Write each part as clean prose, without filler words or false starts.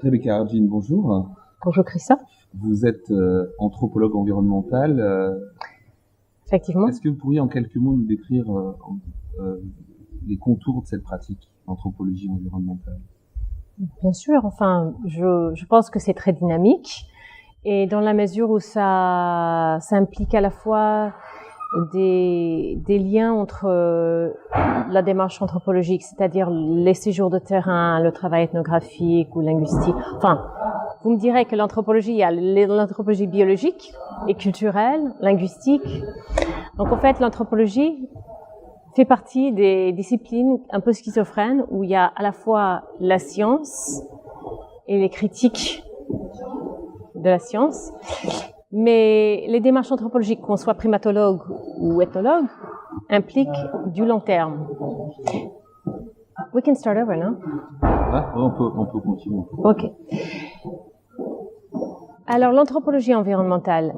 Rebecca Argin, bonjour. Bonjour Christophe. Vous êtes anthropologue environnemental. Effectivement. Est-ce que vous pourriez en quelques mots nous décrire les contours de cette pratique, l'anthropologie environnementale? Bien sûr, enfin, je pense que c'est très dynamique et dans la mesure où ça implique à la fois des liens entre la démarche anthropologique, c'est-à-dire les séjours de terrain, le travail ethnographique ou linguistique. Enfin, vous me direz que l'anthropologie, il y a l'anthropologie biologique et culturelle, linguistique. Donc en fait, l'anthropologie fait partie des disciplines un peu schizophrènes où il y a à la fois la science et les critiques de la science. Mais les démarches anthropologiques, qu'on soit primatologue ou ethnologue, impliquent du long terme. We can start over, non? Ah, on peut continuer. Ok. Alors, l'anthropologie environnementale,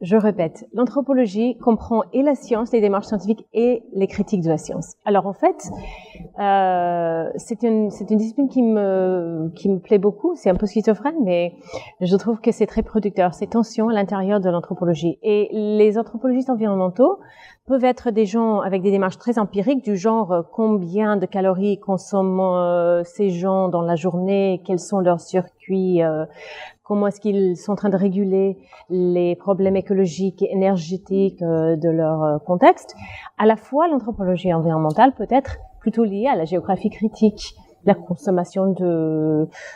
je répète, l'anthropologie comprend et la science, les démarches scientifiques et les critiques de la science. Alors en fait, c'est une discipline qui me plaît beaucoup. C'est un peu schizophrène, mais je trouve que c'est très producteur. C'est tension à l'intérieur de l'anthropologie. Et les anthropologistes environnementaux peuvent être des gens avec des démarches très empiriques du genre combien de calories consomment ces gens dans la journée, quels sont leurs circuits, comment est-ce qu'ils sont en train de réguler les problèmes écologiques et énergétiques de leur contexte. À la fois, l'anthropologie environnementale peut être plutôt liée à la géographie critique, la consommation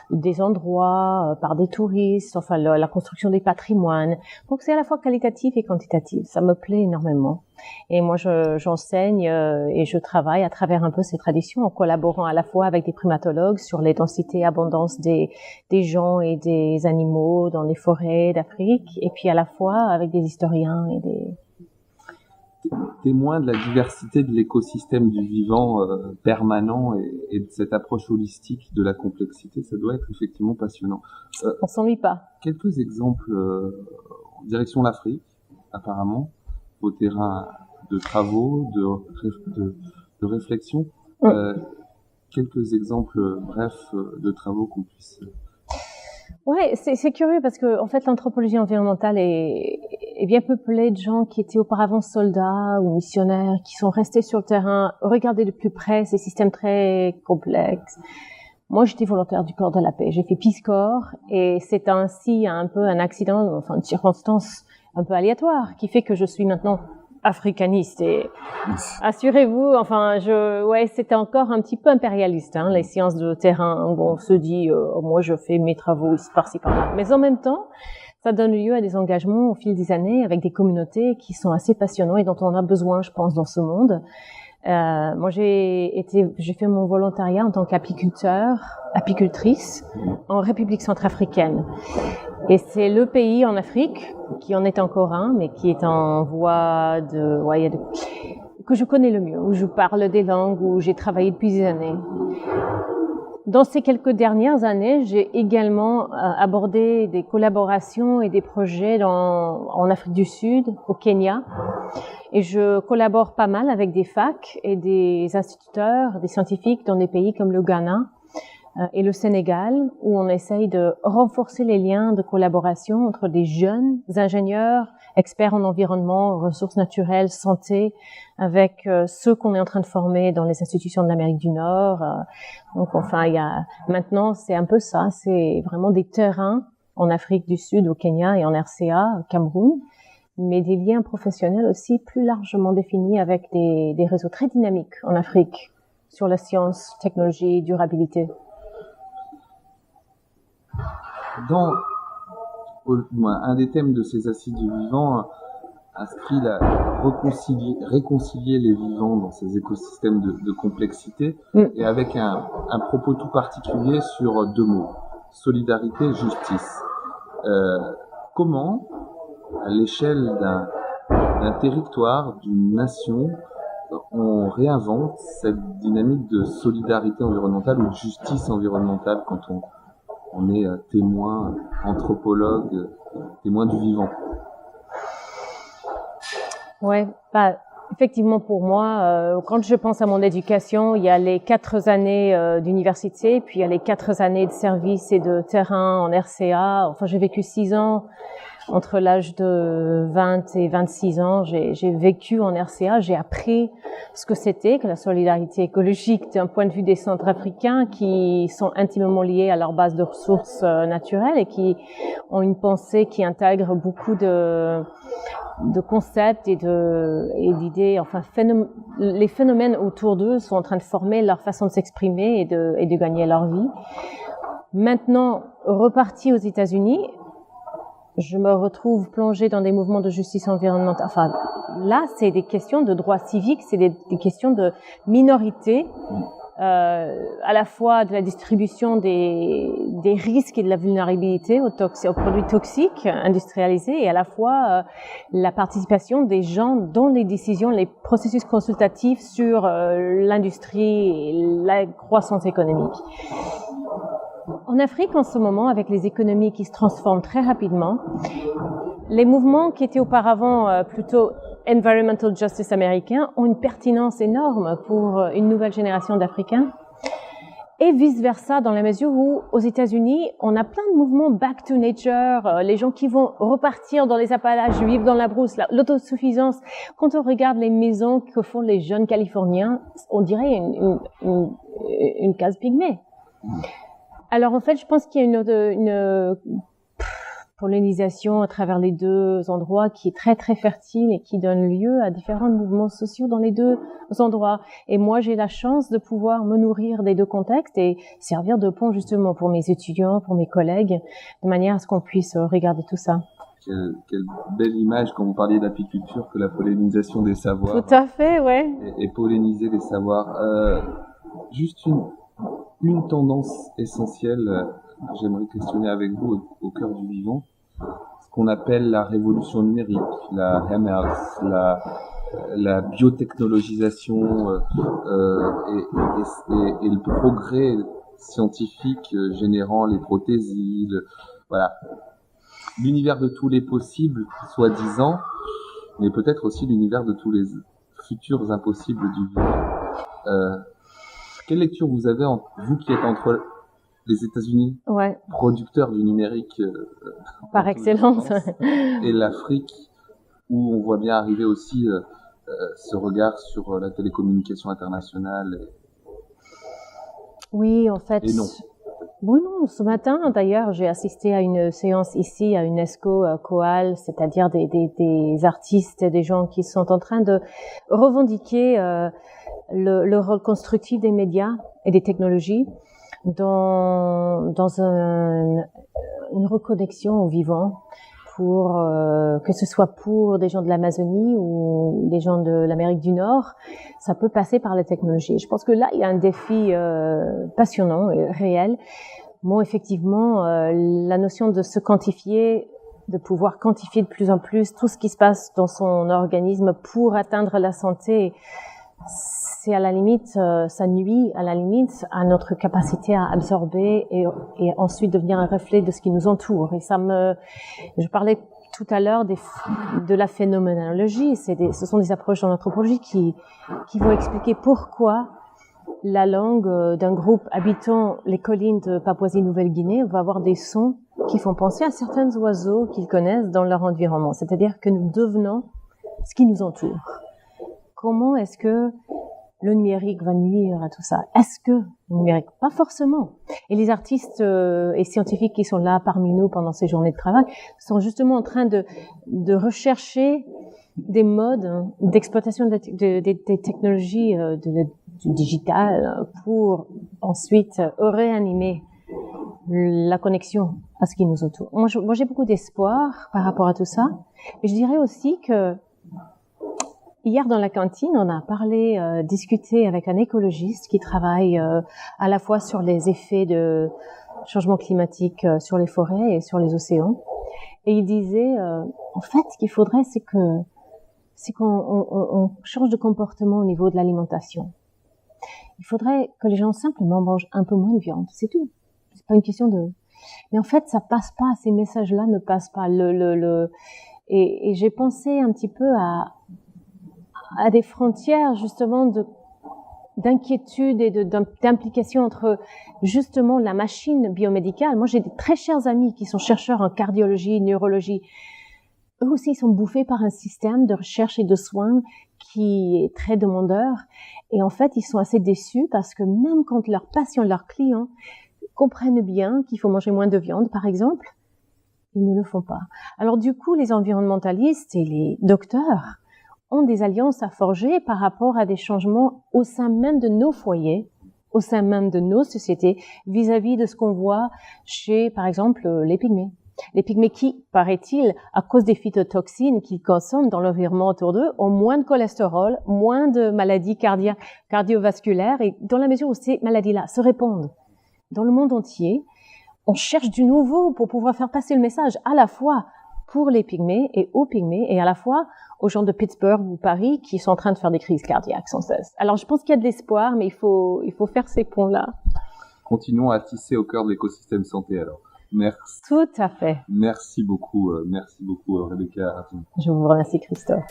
des endroits par des touristes, enfin la construction des patrimoines. Donc c'est à la fois qualitatif et quantitatif. Ça me plaît énormément. Et moi, j'enseigne et je travaille à travers un peu ces traditions en collaborant à la fois avec des primatologues sur les densités et abondances des gens et des animaux dans les forêts d'Afrique, et puis à la fois avec des historiens et des témoins de la diversité de l'écosystème du vivant permanent et de cette approche holistique de la complexité. Ça doit être effectivement passionnant. On s'ennuie pas. Quelques exemples en direction l'Afrique, apparemment, au terrain de travaux, de réflexion. Quelques exemples brefs de travaux qu'on puisse... Ouais, c'est curieux parce que en fait l'anthropologie environnementale est bien peuplée de gens qui étaient auparavant soldats ou missionnaires, qui sont restés sur le terrain, regarder de plus près ces systèmes très complexes. Moi, j'étais volontaire du corps de la paix. J'ai fait Peace Corps et c'est ainsi un peu un accident, enfin une circonstance un peu aléatoire qui fait que je suis maintenant africaniste. Et assurez-vous, enfin, c'était encore un petit peu impérialiste, hein, les sciences de terrain. Bon, on se dit, moi, je fais mes travaux par-ci par-là. Mais en même temps, ça donne lieu à des engagements au fil des années avec des communautés qui sont assez passionnants et dont on a besoin, je pense, dans ce monde. Moi, j'ai fait mon volontariat en tant apicultrice en République centrafricaine. Et c'est le pays en Afrique qui en est encore un, mais qui est en voie que je connais le mieux, où je parle des langues, où j'ai travaillé depuis des années. Dans ces quelques dernières années, j'ai également abordé des collaborations et des projets en Afrique du Sud, au Kenya. Et je collabore pas mal avec des facs et des instituteurs, des scientifiques dans des pays comme le Ghana et le Sénégal, où on essaye de renforcer les liens de collaboration entre des jeunes ingénieurs, experts en environnement, ressources naturelles, santé, avec ceux qu'on est en train de former dans les institutions de l'Amérique du Nord. Donc enfin, maintenant, c'est un peu ça, c'est vraiment des terrains en Afrique du Sud, au Kenya et en RCA, au Cameroun, mais des liens professionnels aussi plus largement définis avec des réseaux très dynamiques en Afrique sur la science, technologie, durabilité. Dans un des thèmes de ces assises du vivant inscrit réconcilier les vivants dans ces écosystèmes de complexité, et avec un propos tout particulier sur deux mots, solidarité et justice. Comment, à l'échelle d'un territoire, d'une nation, on réinvente cette dynamique de solidarité environnementale ou de justice environnementale quand on est témoin, anthropologue, témoin du vivant? Ouais, Effectivement, pour moi, quand je pense à mon éducation, il y a les 4 années d'université, puis il y a les 4 années de service et de terrain en RCA. Enfin, j'ai vécu 6 ans entre l'âge de 20 et 26 ans. J'ai vécu en RCA, j'ai appris ce que c'était que la solidarité écologique d'un point de vue des Centrafricains qui sont intimement liés à leur base de ressources naturelles et qui ont une pensée qui intègre beaucoup de concepts et d'idées, enfin les phénomènes autour d'eux sont en train de former leur façon de s'exprimer et de gagner leur vie. Maintenant, reparti aux États-Unis, je me retrouve plongée dans des mouvements de justice environnementale. Enfin, là, c'est des questions de droits civiques, c'est des questions de minorité, à la fois de la distribution des risques et de la vulnérabilité aux produits toxiques industrialisés et à la fois la participation des gens dans les décisions, les processus consultatifs sur l'industrie et la croissance économique. En Afrique, en ce moment, avec les économies qui se transforment très rapidement, les mouvements qui étaient auparavant plutôt environmental justice américains ont une pertinence énorme pour une nouvelle génération d'Africains. Et vice-versa, dans la mesure où, aux États-Unis, on a plein de mouvements back to nature, les gens qui vont repartir dans les Appalaches, vivre dans la brousse, l'autosuffisance. Quand on regarde les maisons que font les jeunes Californiens, on dirait une case pygmée. Alors, en fait, je pense qu'il y a une pollinisation à travers les deux endroits qui est très, très fertile et qui donne lieu à différents mouvements sociaux dans les deux endroits. Et moi, j'ai la chance de pouvoir me nourrir des deux contextes et servir de pont, justement, pour mes étudiants, pour mes collègues, de manière à ce qu'on puisse regarder tout ça. Quelle belle image quand vous parliez d'apiculture que la pollinisation des savoirs. Tout à fait, ouais. Et polliniser les savoirs. Juste une tendance essentielle que j'aimerais questionner avec vous au cœur du vivant, ce qu'on appelle la révolution numérique, la HEMERS, la biotechnologisation et le progrès scientifique générant les prothésies, voilà, l'univers de tous les possibles, soi-disant, mais peut-être aussi l'univers de tous les futurs impossibles du vivant. Quelle lecture vous avez, vous qui êtes entre les États-Unis, ouais, producteurs du numérique par excellence, et l'Afrique, où on voit bien arriver aussi ce regard sur la télécommunication internationale Oui, en fait. Et non. Oui, non. Ce matin, d'ailleurs, j'ai assisté à une séance ici à UNESCO Coal, c'est-à-dire des artistes et des gens qui sont en train de revendiquer le rôle constructif des médias et des technologies dans une reconnexion au vivant, pour que ce soit pour des gens de l'Amazonie ou des gens de l'Amérique du Nord, ça peut passer par la technologie. Je pense que là, il y a un défi passionnant et réel. Bon, effectivement, la notion de se quantifier, de pouvoir quantifier de plus en plus tout ce qui se passe dans son organisme pour atteindre la santé, c'est à la limite, ça nuit à la limite à notre capacité à absorber et ensuite devenir un reflet de ce qui nous entoure. Et je parlais tout à l'heure de la phénoménologie. Ce sont des approches en anthropologie qui vont expliquer pourquoi la langue d'un groupe habitant les collines de Papouasie-Nouvelle-Guinée va avoir des sons qui font penser à certains oiseaux qu'ils connaissent dans leur environnement. C'est-à-dire que nous devenons ce qui nous entoure. Comment est-ce que le numérique va nuire à tout ça? Est-ce que le numérique? Pas forcément. Et les artistes et scientifiques qui sont là parmi nous pendant ces journées de travail sont justement en train de rechercher des modes d'exploitation des technologies du digital pour ensuite réanimer la connexion à ce qui nous entoure. Moi, j'ai beaucoup d'espoir par rapport à tout ça. Mais je dirais aussi que hier, dans la cantine, on a discuté avec un écologiste qui travaille à la fois sur les effets de changement climatique sur les forêts et sur les océans. Et il disait, en fait, ce qu'il faudrait, c'est qu'on change de comportement au niveau de l'alimentation. Il faudrait que les gens simplement mangent un peu moins de viande, c'est tout. C'est pas une question de... Mais en fait, ça passe pas, ces messages-là ne passent pas. Et j'ai pensé un petit peu à à des frontières justement d'inquiétude et d'implication entre justement la machine biomédicale. Moi, j'ai des très chers amis qui sont chercheurs en cardiologie, neurologie. Eux aussi, ils sont bouffés par un système de recherche et de soins qui est très demandeur. Et en fait, ils sont assez déçus parce que même quand leurs patients, leurs clients comprennent bien qu'il faut manger moins de viande, par exemple, ils ne le font pas. Alors du coup, les environnementalistes et les docteurs ont des alliances à forger par rapport à des changements au sein même de nos foyers, au sein même de nos sociétés, vis-à-vis de ce qu'on voit chez, par exemple, les pygmées. Les pygmées qui, paraît-il, à cause des phytotoxines qu'ils consomment dans l'environnement autour d'eux, ont moins de cholestérol, moins de maladies cardiovasculaires, et dans la mesure où ces maladies-là se répandent dans le monde entier, on cherche du nouveau pour pouvoir faire passer le message à la fois pour les pygmées et aux pygmées, et à la fois aux gens de Pittsburgh ou Paris qui sont en train de faire des crises cardiaques sans cesse. Alors je pense qu'il y a de l'espoir, mais il faut faire ces ponts-là. Continuons à tisser au cœur de l'écosystème santé alors. Merci. Tout à fait. Merci beaucoup Rebecca. Je vous remercie, Christophe.